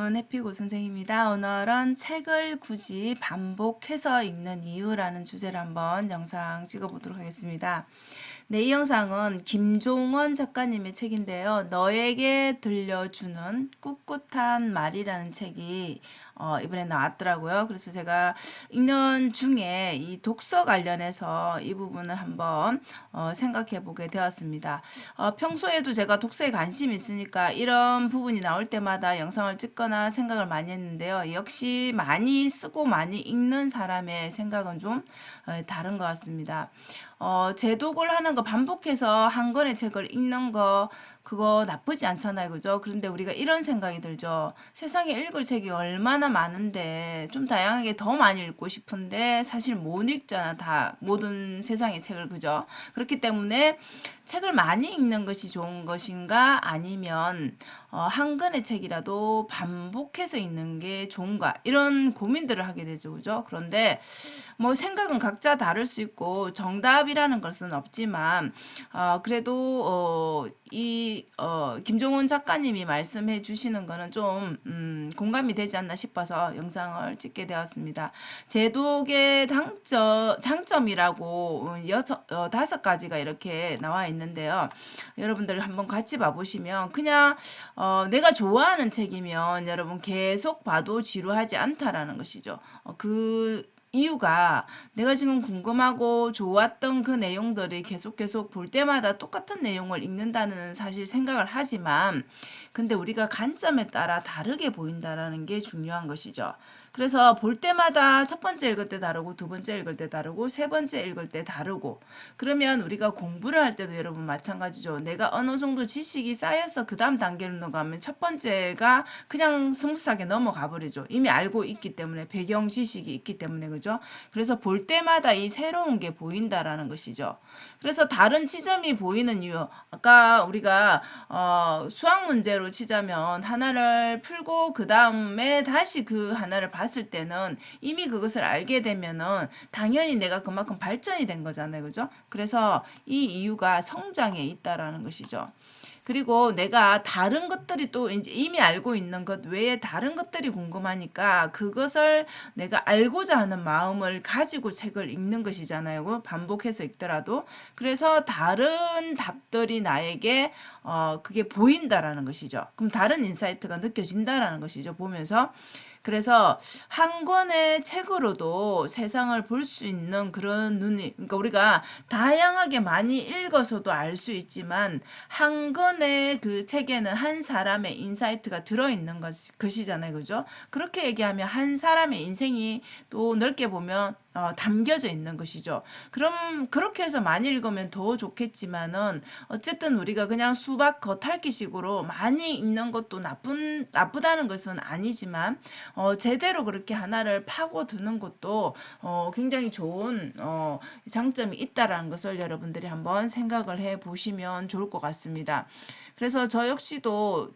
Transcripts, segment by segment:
여러분, 해피고 선생입니다. 오늘은 책을 굳이 반복해서 읽는 이유라는 주제로 한번 영상 찍어보도록 하겠습니다. 네, 이 영상은 김종원 작가님의 책인데요. 너에게 들려주는 꿋꿋한 말이라는 책이 이번에 나왔더라고요. 그래서 제가 읽는 중에 이 독서 관련해서 이 부분을 한번 생각해 보게 되었습니다. 평소에도 제가 독서에 관심이 있으니까 이런 부분이 나올 때마다 영상을 찍거나 생각을 많이 했는데요. 역시 많이 쓰고 많이 읽는 사람의 생각은 좀 다른 것 같습니다. 재독을 하는 거 반복해서 한 권의 책을 읽는 거 그거 나쁘지 않잖아요. 그죠? 그런데 우리가 이런 생각이 들죠. 세상에 읽을 책이 얼마나 많은데 좀 다양하게 더 많이 읽고 싶은데 사실 못 읽잖아. 다 모든 세상의 책을. 그죠? 그렇기 때문에 책을 많이 읽는 것이 좋은 것인가 아니면 한 권의 책이라도 반복해서 읽는 게 좋은가 이런 고민들을 하게 되죠. 그죠? 그런데 뭐 생각은 각자 다를 수 있고 정답이라는 것은 없지만 그래도 김종원 작가님이 말씀해 주시는 거는 좀 공감이 되지 않나 싶어서 영상을 찍게 되었습니다. 제독의 장점이라고 5가지가 이렇게 나와 있는데요. 여러분들 한번 같이 봐보시면 그냥 내가 좋아하는 책이면 여러분 계속 봐도 지루하지 않다라는 것이죠. 그 이유가 내가 지금 궁금하고 좋았던 그 내용들이 계속 볼 때마다 똑같은 내용을 읽는다는 사실 생각을 하지만 근데 우리가 관점에 따라 다르게 보인다라는 게 중요한 것이죠. 그래서 볼 때마다 첫 번째 읽을 때 다르고 두 번째 읽을 때 다르고 세 번째 읽을 때 다르고 그러면 우리가 공부를 할 때도 여러분 마찬가지죠. 내가 어느 정도 지식이 쌓여서 그 다음 단계로 넘어가면 첫 번째가 그냥 스무스하게 넘어가 버리죠. 이미 알고 있기 때문에 배경 지식이 있기 때문에 그죠? 그래서 볼 때마다 이 새로운 게 보인다라는 것이죠. 그래서 다른 지점이 보이는 이유 아까 우리가 수학 문제로 치자면 하나를 풀고 그 다음에 다시 그 하나를 봤을 때는 이미 그것을 알게 되면은 당연히 내가 그만큼 발전이 된 거잖아요. 그죠? 그래서 이 이유가 성장에 있다라는 것이죠. 그리고 내가 다른 것들이 또 이제 이미 알고 있는 것 외에 다른 것들이 궁금하니까 그것을 내가 알고자 하는 마음을 가지고 책을 읽는 것이잖아요. 반복해서 읽더라도. 그래서 다른 답들이 나에게 그게 보인다라는 것이죠. 그럼 다른 인사이트가 느껴진다라는 것이죠. 보면서. 그래서 한 권의 책으로도 세상을 볼 수 있는 그런 눈이, 그러니까 우리가 다양하게 많이 읽어서도 알 수 있지만 한 권의 그 책에는 한 사람의 인사이트가 들어있는 것이잖아요. 그죠? 그렇게 얘기하면 한 사람의 인생이 또 넓게 보면 담겨져 있는 것이죠. 그럼 그렇게 해서 많이 읽으면 더 좋겠지만은 어쨌든 우리가 그냥 수박 겉핥기식으로 많이 읽는 것도 나쁘다는 것은 아니지만 제대로 그렇게 하나를 파고드는 것도 굉장히 좋은 장점이 있다라는 것을 여러분들이 한번 생각을 해 보시면 좋을 것 같습니다. 그래서 저 역시도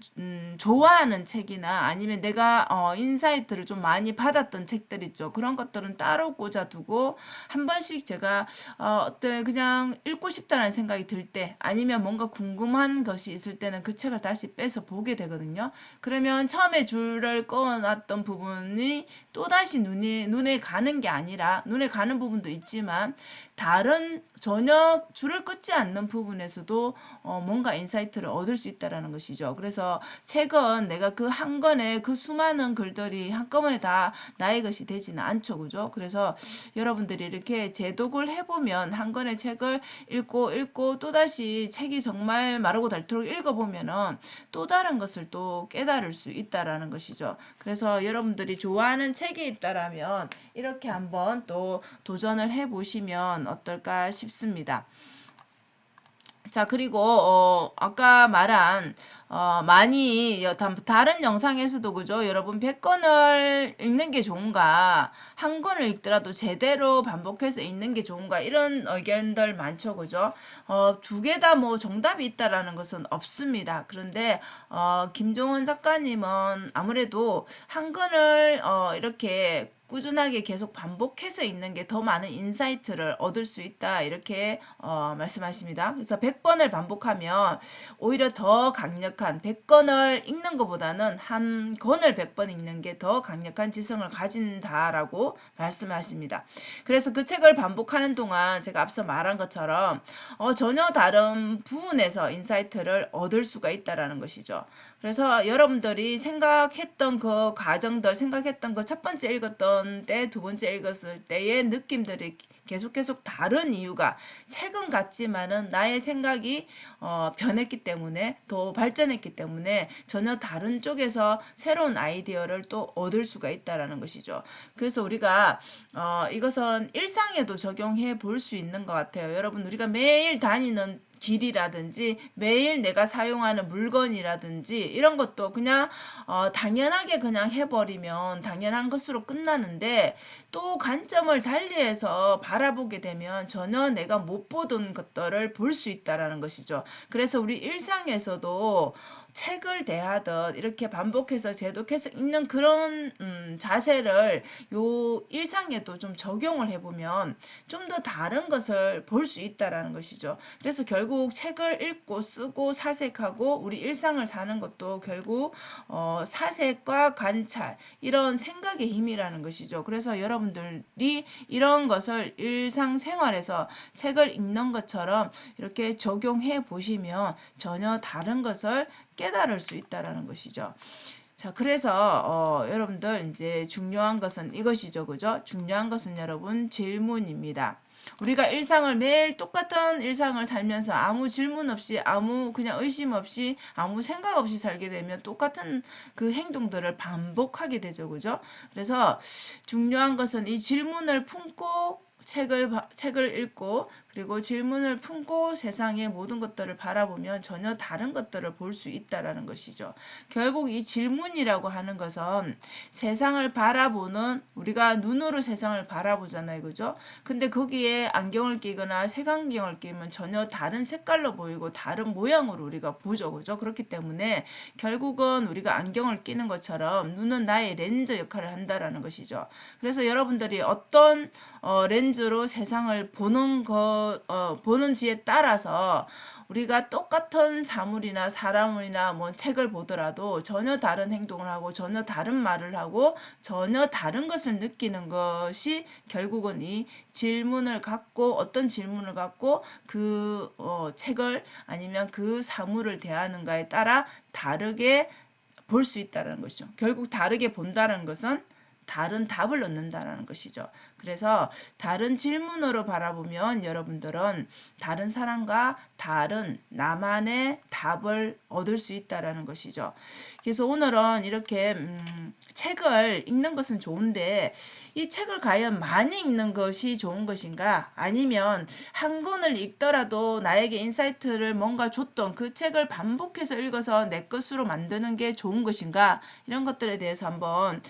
좋아하는 책이나 아니면 내가 인사이트를 좀 많이 받았던 책들 있죠. 그런 것들은 따로 꽂아두고 한 번씩 제가 어떤 그냥 읽고 싶다는 생각이 들 때 아니면 뭔가 궁금한 것이 있을 때는 그 책을 다시 빼서 보게 되거든요. 그러면 처음에 줄을 꺼놨던 부분이 또다시 눈에 가는 게 아니라 눈에 가는 부분도 있지만 다른 전혀 줄을 끊지 않는 부분에서도 뭔가 인사이트를 얻을 수 있다라는 것이죠. 그래서 책은 내가 그 한 권에 그 수많은 글들이 한꺼번에 다 나의 것이 되지는 않죠. 그죠? 그래서 여러분들이 이렇게 재독을 해보면 한 권의 책을 읽고 또다시 책이 정말 마르고 닳도록 읽어보면은 또 다른 것을 또 깨달을 수 있다라는 것이죠. 그래서 여러분들이 좋아하는 책이 있다라면 이렇게 한번 또 도전을 해보시면 어떨까 싶습니다. 자, 그리고 아까 말한 많이 다른 영상에서도 그죠? 여러분 100권을 읽는 게 좋은가? 한 권을 읽더라도 제대로 반복해서 읽는 게 좋은가? 이런 의견들 많죠. 그죠? 두 개 다 뭐 정답이 있다라는 것은 없습니다. 그런데 김종원 작가님은 아무래도 한 권을 이렇게 꾸준하게 계속 반복해서 읽는 게 더 많은 인사이트를 얻을 수 있다. 이렇게 말씀하십니다. 그래서 100번을 반복하면 오히려 더 강력한 100권을 읽는 것보다는 한 권을 100번 읽는 게 더 강력한 지성을 가진다라고 말씀하십니다. 그래서 그 책을 반복하는 동안 제가 앞서 말한 것처럼 전혀 다른 부분에서 인사이트를 얻을 수가 있다라는 것이죠. 그래서 여러분들이 생각했던 그 과정들, 생각했던 그 첫 번째 읽었던 때, 두 번째 읽었을 때의 느낌들이 계속 다른 이유가 책은 같지만은 나의 생각이 변했기 때문에, 더 발전했기 때문에 전혀 다른 쪽에서 새로운 아이디어를 또 얻을 수가 있다라는 것이죠. 그래서 우리가 이것은 일상에도 적용해 볼 수 있는 것 같아요. 여러분, 우리가 매일 다니는 길이라든지 매일 내가 사용하는 물건이라든지 이런 것도 그냥 당연하게 그냥 해버리면 당연한 것으로 끝나는데, 또 관점을 달리해서 바라보게 되면 전혀 내가 못 보던 것들을 볼 수 있다라는 것이죠. 그래서 우리 일상에서도 책을 대하듯 이렇게 반복해서 재독해서 읽는 그런 자세를 요 일상에도 좀 적용을 해보면 좀 더 다른 것을 볼 수 있다라는 것이죠. 그래서 결국 책을 읽고 쓰고 사색하고 우리 일상을 사는 것도 결국 사색과 관찰, 이런 생각의 힘이라는 것이죠. 그래서 여러분들이 이런 것을 일상생활에서 책을 읽는 것처럼 이렇게 적용해 보시면 전혀 다른 것을 깨달을 수 있다라는 것이죠. 자, 그래서 여러분들 이제 중요한 것은 이것이죠. 그죠? 중요한 것은 여러분 질문입니다. 우리가 일상을 매일 똑같은 일상을 살면서 아무 질문 없이, 아무 그냥 의심 없이, 아무 생각 없이 살게 되면 똑같은 그 행동들을 반복하게 되죠. 그죠? 그래서 중요한 것은 이 질문을 품고 책을 읽고, 그리고 질문을 품고 세상의 모든 것들을 바라보면 전혀 다른 것들을 볼 수 있다라는 것이죠. 결국 이 질문이라고 하는 것은 세상을 바라보는, 우리가 눈으로 세상을 바라보잖아요. 그죠? 근데 거기에 안경을 끼거나 색안경을 끼면 전혀 다른 색깔로 보이고 다른 모양으로 우리가 보죠. 그죠? 그렇기 때문에 결국은 우리가 안경을 끼는 것처럼 눈은 나의 렌즈 역할을 한다라는 것이죠. 그래서 여러분들이 어떤 렌즈로 세상을 보는지에 따라서 우리가 똑같은 사물이나 사람이나 뭐 책을 보더라도 전혀 다른 행동을 하고 전혀 다른 말을 하고 전혀 다른 것을 느끼는 것이 결국은 이 질문을 갖고, 어떤 질문을 갖고 그 책을 아니면 그 사물을 대하는가에 따라 다르게 볼 수 있다는 것이죠. 결국 다르게 본다는 것은 다른 답을 얻는다는 것이죠. 그래서 다른 질문으로 바라보면 여러분들은 다른 사람과 다른 나만의 답을 얻을 수 있다는 것이죠. 그래서 오늘은 이렇게 책을 읽는 것은 좋은데 이 책을 과연 많이 읽는 것이 좋은 것인가, 아니면 한 권을 읽더라도 나에게 인사이트를 뭔가 줬던 그 책을 반복해서 읽어서 내 것으로 만드는 게 좋은 것인가, 이런 것들에 대해서 한번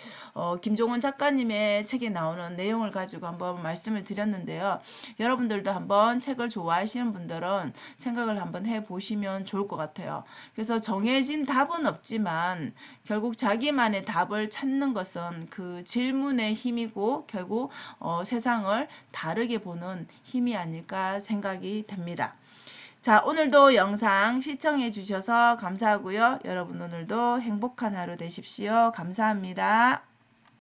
김종원 작가님의 책에 나오는 내용을 가지고 한번 말씀을 드렸는데요. 여러분들도 한번 책을 좋아하시는 분들은 생각을 한번 해보시면 좋을 것 같아요. 그래서 정해진 답은 없지만 결국 자기만의 답을 찾는 것은 그 질문의 힘이고 결국 세상을 다르게 보는 힘이 아닐까 생각이 됩니다. 자, 오늘도 영상 시청해 주셔서 감사하고요. 여러분 오늘도 행복한 하루 되십시오. 감사합니다.